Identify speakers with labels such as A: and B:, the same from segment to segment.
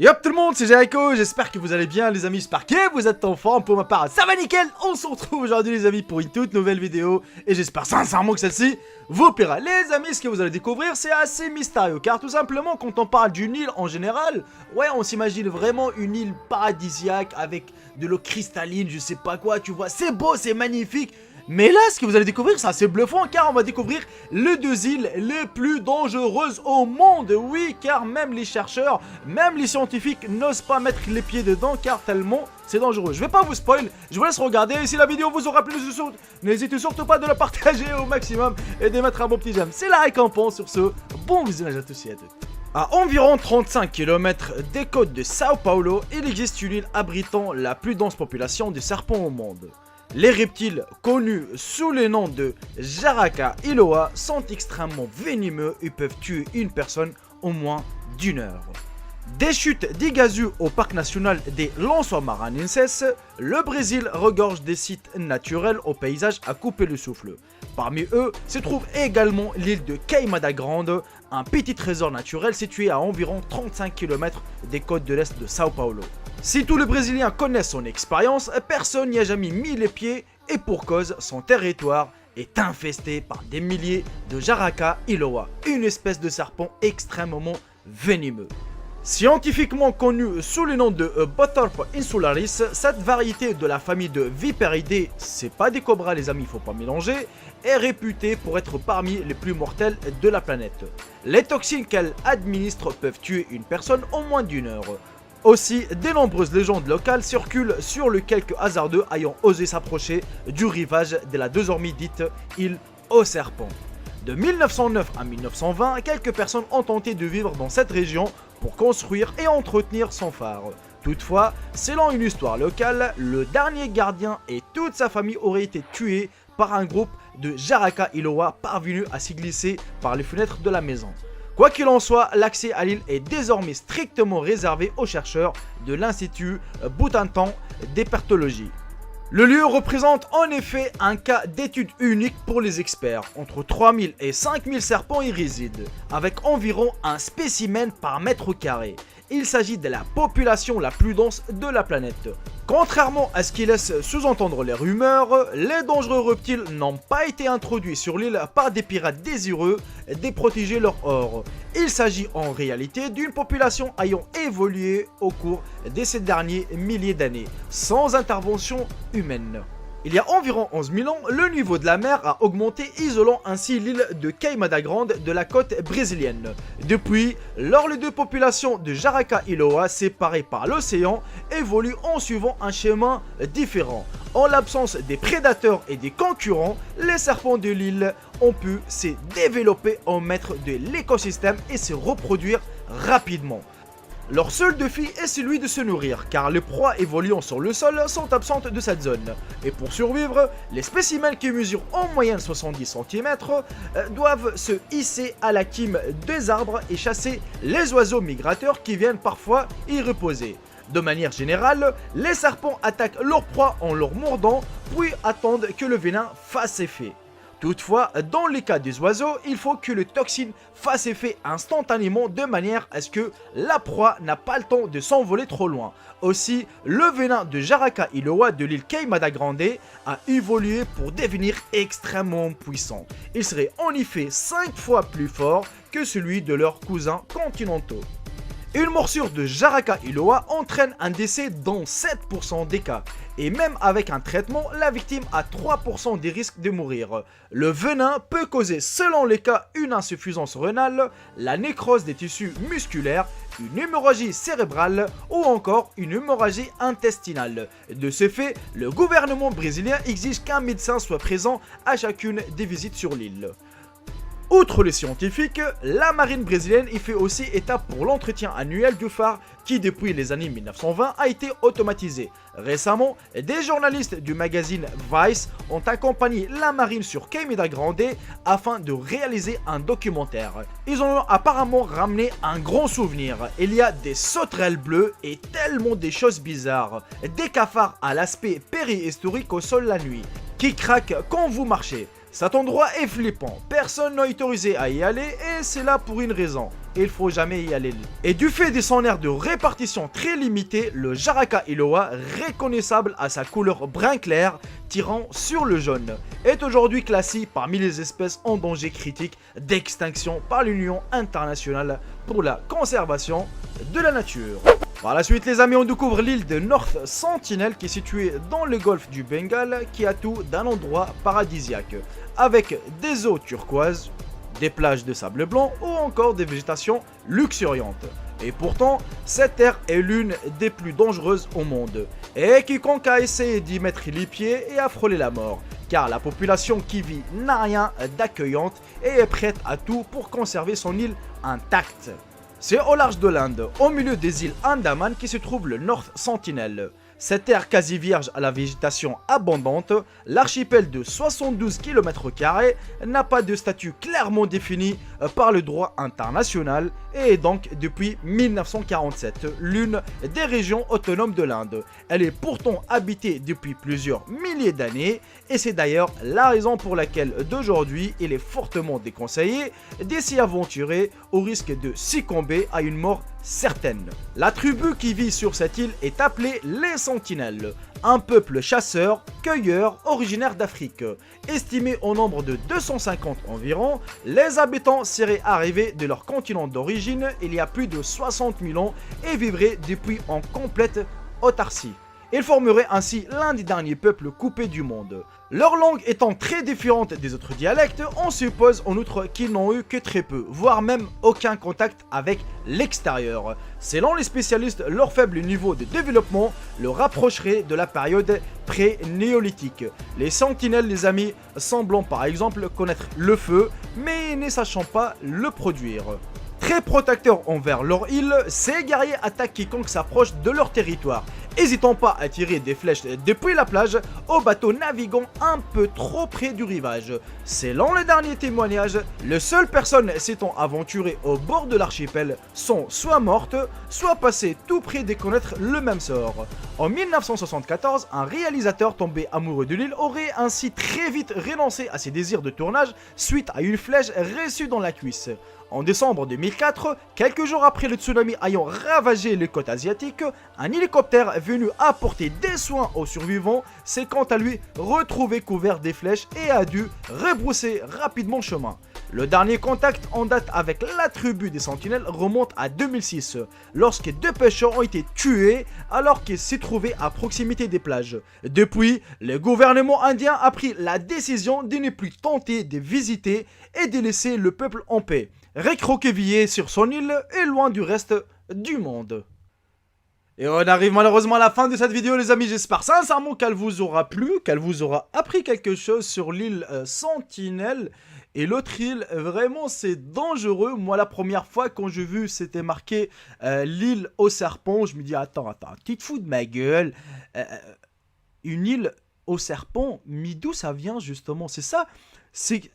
A: Yop tout le monde, c'est Jericho, j'espère que vous allez bien les amis, j'espère que vous êtes en forme. Pour ma part, ça va nickel. On se retrouve aujourd'hui les amis pour une toute nouvelle vidéo. Et j'espère sincèrement que celle-ci vous plaira. Les amis, ce que vous allez découvrir c'est assez mystérieux. Car tout simplement quand on parle d'une île en général, ouais on s'imagine vraiment une île paradisiaque avec de l'eau cristalline, je sais pas quoi, tu vois. C'est beau, c'est magnifique. Mais là, ce que vous allez découvrir, c'est assez bluffant car on va découvrir les deux îles les plus dangereuses au monde. Oui, car même les chercheurs, même les scientifiques n'osent pas mettre les pieds dedans car tellement c'est dangereux. Je vais pas vous spoil, je vous laisse regarder. Et si la vidéo vous aura plu, n'hésitez surtout pas de la partager au maximum et de mettre un bon petit j'aime. C'est la récompense. Sur ce, bon visionnage à tous et à toutes. À environ 35 km des côtes de Sao Paulo, il existe une île abritant la plus dense population de serpents au monde. Les reptiles, connus sous le nom de Jaraka-Iloa, sont extrêmement venimeux et peuvent tuer une personne en moins d'une heure. Des chutes d'Iguazu au parc national des Lençóis Maranhenses, le Brésil regorge des sites naturels aux paysages à couper le souffle. Parmi eux se trouve également l'île de Queimada Grande, un petit trésor naturel situé à environ 35 km des côtes de l'est de Sao Paulo. Si tous les Brésiliens connaissent son expérience, personne n'y a jamais mis les pieds et pour cause, son territoire est infesté par des milliers de Jaraka-Iloa, une espèce de serpent extrêmement venimeux. Scientifiquement connu sous le nom de Bothorp insularis, cette variété de la famille de Viperidae, c'est pas des cobras les amis, faut pas mélanger, est réputée pour être parmi les plus mortels de la planète. Les toxines qu'elle administre peuvent tuer une personne en moins d'une heure. Aussi, de nombreuses légendes locales circulent sur le quelques hasardeux ayant osé s'approcher du rivage de la désormais dite île aux serpents. De 1909 à 1920, quelques personnes ont tenté de vivre dans cette région pour construire et entretenir son phare. Toutefois, selon une histoire locale, le dernier gardien et toute sa famille auraient été tués par un groupe de Jaraka-Iloa parvenus à s'y glisser par les fenêtres de la maison. Quoi qu'il en soit, l'accès à l'île est désormais strictement réservé aux chercheurs de l'Institut Butantan d'Herpétologie. Le lieu représente en effet un cas d'étude unique pour les experts. Entre 3000 et 5000 serpents y résident, avec environ un spécimen par mètre carré. Il s'agit de la population la plus dense de la planète. Contrairement à ce qui laisse sous-entendre les rumeurs, les dangereux reptiles n'ont pas été introduits sur l'île par des pirates désireux de protéger leur or. Il s'agit en réalité d'une population ayant évolué au cours de ces derniers milliers d'années, sans intervention humaine. Il y a environ 11 000 ans, le niveau de la mer a augmenté, isolant ainsi l'île de Queimada Grande de la côte brésilienne. Depuis, lors les deux populations de Jaraka-Iloa, séparées par l'océan, évoluent en suivant un chemin différent. En l'absence des prédateurs et des concurrents, les serpents de l'île ont pu se développer en maître de l'écosystème et se reproduire rapidement. Leur seul défi est celui de se nourrir, car les proies évoluant sur le sol sont absentes de cette zone. Et pour survivre, les spécimens qui mesurent en moyenne 70 cm doivent se hisser à la cime des arbres et chasser les oiseaux migrateurs qui viennent parfois y reposer. De manière générale, les serpents attaquent leurs proies en leur mordant, puis attendent que le venin fasse effet. Toutefois, dans le cas des oiseaux, il faut que le toxine fasse effet instantanément de manière à ce que la proie n'a pas le temps de s'envoler trop loin. Aussi, le venin de Jaraka-Iloa de l'île Queimada Grande a évolué pour devenir extrêmement puissant. Il serait en effet 5 fois plus fort que celui de leurs cousins continentaux. Une morsure de Jaraka-Iloa entraîne un décès dans 7% des cas. Et même avec un traitement, la victime a 3% des risques de mourir. Le venin peut causer, selon les cas, une insuffisance rénale, la nécrose des tissus musculaires, une hémorragie cérébrale ou encore une hémorragie intestinale. De ce fait, le gouvernement brésilien exige qu'un médecin soit présent à chacune des visites sur l'île. Outre les scientifiques, la marine brésilienne y fait aussi état pour l'entretien annuel du phare qui depuis les années 1920 a été automatisé. Récemment, des journalistes du magazine Vice ont accompagné la marine sur Queimada Grande afin de réaliser un documentaire. Ils ont apparemment ramené un grand souvenir. Il y a des sauterelles bleues et tellement des choses bizarres. Des cafards à l'aspect périhistorique au sol la nuit, qui craquent quand vous marchez. Cet endroit est flippant, personne n'est autorisé à y aller et c'est là pour une raison. il faut jamais y aller. Et du fait de son aire de répartition très limitée, le Jaraka Iloa, reconnaissable à sa couleur brun clair, tirant sur le jaune, est aujourd'hui classé parmi les espèces en danger critique d'extinction par l'Union internationale pour la conservation de la nature. Par la suite les amis, on découvre l'île de North Sentinel qui est située dans le golfe du Bengale, qui a tout d'un endroit paradisiaque, avec des eaux turquoises, des plages de sable blanc ou encore des végétations luxuriantes. Et pourtant, cette terre est l'une des plus dangereuses au monde. Et quiconque a essayé d'y mettre les pieds et a frôlé la mort, car la population qui vit n'a rien d'accueillante et est prête à tout pour conserver son île intacte. C'est au large de l'Inde, au milieu des îles Andaman, qui se trouve le North Sentinel. Cette terre quasi vierge à la végétation abondante, l'archipel de 72 km² n'a pas de statut clairement défini par le droit international et est donc depuis 1947 l'une des régions autonomes de l'Inde. Elle est pourtant habitée depuis plusieurs milliers d'années et c'est d'ailleurs la raison pour laquelle d'aujourd'hui il est fortement déconseillé de s'y aventurer au risque de succomber à une mort certaine. La tribu qui vit sur cette île est appelée les Sentinelles, un peuple chasseur-cueilleur originaire d'Afrique. Estimé au nombre de 250 environ, les habitants seraient arrivés de leur continent d'origine il y a plus de 60 000 ans et vivraient depuis en complète autarcie. Ils formeraient ainsi l'un des derniers peuples coupés du monde. Leur langue étant très différente des autres dialectes, on suppose en outre qu'ils n'ont eu que très peu, voire même aucun contact avec l'extérieur. Selon les spécialistes, leur faible niveau de développement le rapprocherait de la période pré-néolithique. Les sentinelles, les amis, semblant par exemple connaître le feu, mais ne sachant pas le produire. Très protecteurs envers leur île, ces guerriers attaquent quiconque s'approche de leur territoire, hésitant pas à tirer des flèches depuis la plage aux bateaux naviguant un peu trop près du rivage. Selon les derniers témoignages, les seules personnes s'étant aventurées au bord de l'archipel sont soit mortes, soit passées tout près de connaître le même sort. En 1974, un réalisateur tombé amoureux de l'île aurait ainsi très vite renoncé à ses désirs de tournage suite à une flèche reçue dans la cuisse. En décembre 2004, quelques jours après le tsunami ayant ravagé les côtes asiatiques, un hélicoptère venu apporter des soins aux survivants s'est quant à lui retrouvé couvert des flèches et a dû rebrousser rapidement chemin. Le dernier contact en date avec la tribu des Sentinelles remonte à 2006, lorsque deux pêcheurs ont été tués alors qu'ils s'y trouvaient à proximité des plages. Depuis, le gouvernement indien a pris la décision de ne plus tenter de visiter et de laisser le peuple en paix, recroquevillé sur son île et loin du reste du monde. Et on arrive malheureusement à la fin de cette vidéo les amis, j'espère sincèrement qu'elle vous aura plu, qu'elle vous aura appris quelque chose sur l'île Sentinelle. Et l'autre île, vraiment c'est dangereux. Moi la première fois quand j'ai vu c'était marqué l'île aux serpents, je me dis attends, tu te fous de ma gueule. Une île aux serpents, mais d'où ça vient justement? C'est ça, c'est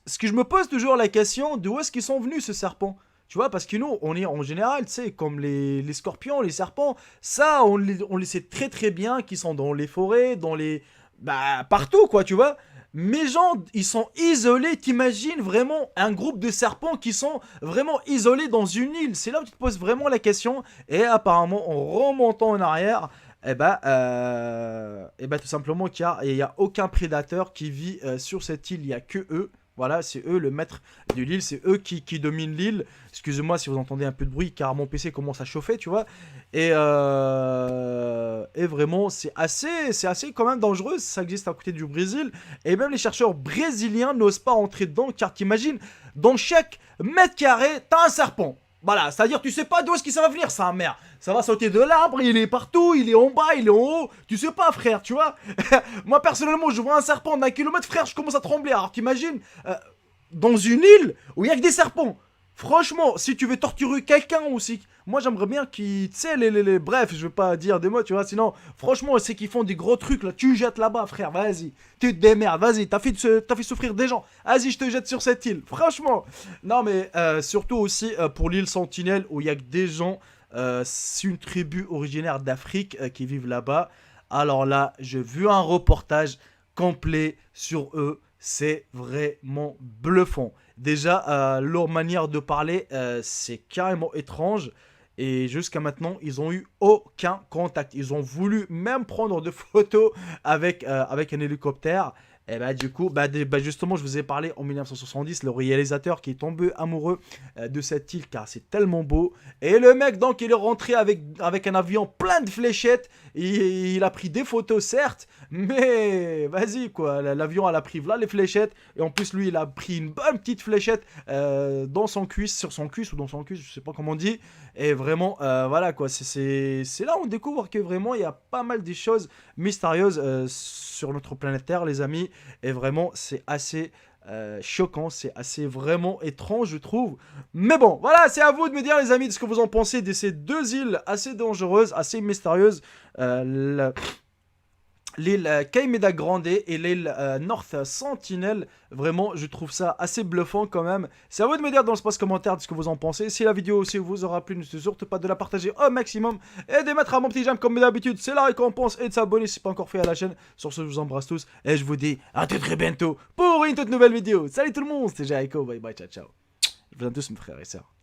A: ce que je me pose toujours la question, d'où est-ce qu'ils sont venus ces serpents? Tu vois, parce que nous, on est en général, tu sais, comme les scorpions, les serpents, ça, on les sait très très bien qu'ils sont dans les forêts, dans les... Bah, partout, quoi, tu vois. Mais genre, ils sont isolés, t'imagines vraiment un groupe de serpents qui sont vraiment isolés dans une île. C'est là où tu te poses vraiment la question. Et apparemment, en remontant en arrière, tout simplement qu'il y a aucun prédateur qui vit sur cette île, il n'y a que eux. Voilà, c'est eux le maître de l'île, c'est eux qui dominent l'île. Excusez-moi si vous entendez un peu de bruit car mon PC commence à chauffer, tu vois. Et vraiment, c'est assez quand même dangereux, ça existe à côté du Brésil. Et même les chercheurs brésiliens n'osent pas entrer dedans car t'imagines, dans chaque mètre carré, t'as un serpent. Voilà, c'est-à-dire tu sais pas d'où est-ce que ça va venir, ça, merde. Ça va sauter de l'arbre, il est partout, il est en bas, il est en haut. Tu sais pas, frère, tu vois. Moi, personnellement, je vois un serpent d'un kilomètre, frère, je commence à trembler. Alors, t'imagines, dans une île où il y a que des serpents. Franchement, si tu veux torturer quelqu'un aussi, moi j'aimerais bien qu'ils, tu sais, bref, je veux pas dire des mots, tu vois, sinon, franchement, c'est qu'ils font des gros trucs, là, tu jettes là-bas, frère, vas-y, tu te démerdes, vas-y, t'as fait souffrir des gens, vas-y, je te jette sur cette île, franchement. Non, mais surtout aussi pour l'île Sentinelle, où il y a que des gens, c'est une tribu originaire d'Afrique qui vivent là-bas. Alors là, j'ai vu un reportage complet sur eux. c'est vraiment bluffant. Déjà, leur manière de parler, c'est carrément étrange. Et jusqu'à maintenant, ils ont eu aucun contact. Ils ont voulu même prendre des photos avec un hélicoptère. Et bah du coup, justement, je vous ai parlé en 1970, le réalisateur qui est tombé amoureux de cette île car c'est tellement beau. Et le mec, donc, il est rentré avec un avion plein de fléchettes. Il a pris des photos, certes, mais vas-y, quoi. L'avion, elle a pris là les fléchettes. Et en plus, lui, il a pris une bonne petite fléchette dans son cuisse, sur son cuisse ou dans son cuisse, je sais pas comment on dit. Et vraiment, voilà, quoi. C'est là où on découvre que vraiment, il y a pas mal de choses mystérieuses sur notre planète Terre, les amis. Et vraiment, c'est assez choquant, c'est assez vraiment étrange, je trouve. Mais bon, voilà, c'est à vous de me dire, les amis, de ce que vous en pensez de ces deux îles assez dangereuses, assez mystérieuses. L'île Caimeda Grande et l'île North Sentinel. Vraiment, je trouve ça assez bluffant quand même. C'est à vous de me dire dans l'espace commentaire de ce que vous en pensez. Si la vidéo aussi vous aura plu, n'hésitez surtout pas de la partager au maximum. Et de mettre un bon petit j'aime comme d'habitude, c'est la récompense. Et de s'abonner si ce n'est pas encore fait à la chaîne. Sur ce, je vous embrasse tous. Et je vous dis à très bientôt pour une toute nouvelle vidéo. Salut tout le monde, c'était Jericho. Bye bye, ciao ciao. Je vous aime tous mes frères et sœurs.